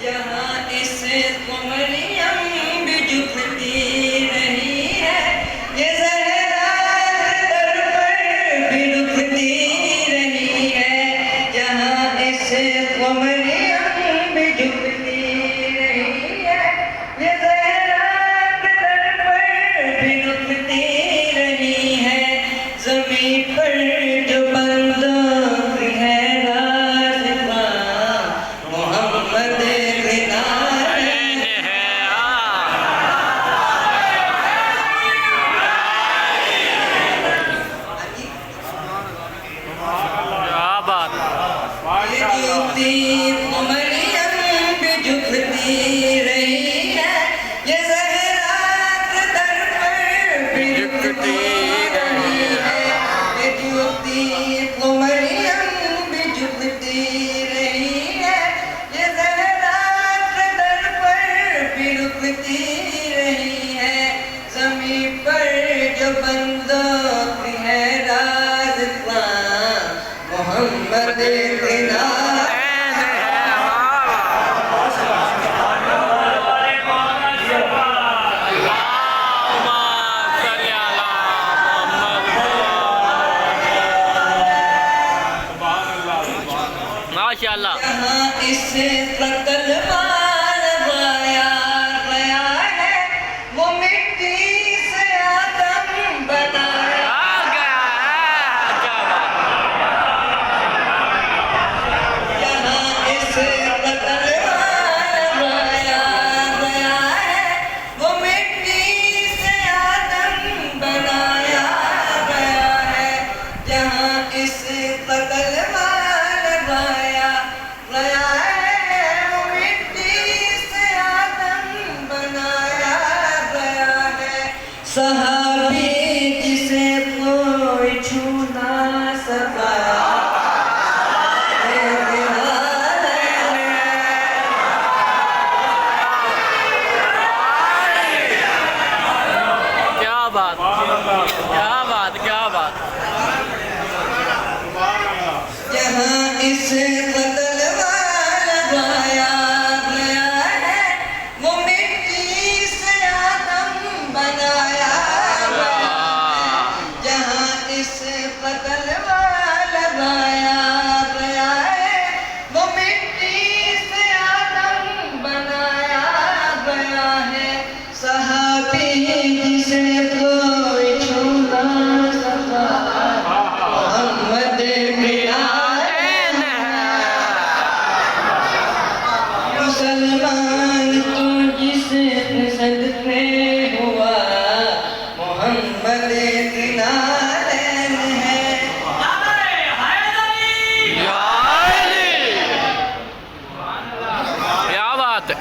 जहाँ इस मरियम भी झुकती रही है, ये ज़हरा दर पर भी रुकती रही है। जहाँ इस मरियम भी झुकती रही है, ये ज़हरा दर पर भी रुकती रही है। ज़मीन पर जो बंदों की है राज़ मोहम्मद मरियम भी झुकती रही है, ये ज़हरा दर पर भी रुकती रही है। ये झुकती मरियम भी झुकती रही है, ये ज़हरा दर पर भी रुकती रही है। ज़मीन पर जो बंदों की है राज़ मोहम्मद माशाअल्लाह। यहाँ इस कत्ल लगाया गया है, वो मिट्टी से आदम बनाया गया है। यहाँ इस कत्ल लगाया गया है, वो मिट्टी से आदम बनाया गया है। जहाँ इस कत्ल सहाबी जिसे कोई छू ना सका, क्या बात, क्या बात, क्या बात। यहाँ इस कत्ल लगाया गया है, वो मिट्टी से आदम बनाया गया है। जहाँ इस कत्ल लगाया गया है, वो मिट्टी से आदम बनाया गया है। सहाबी जिसे कोई छू ना सका, मोहम्मद मुसलमान तू जिसे सदके हुआ, मोहम्मद किनारैन है। क्या बात है।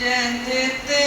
जैसे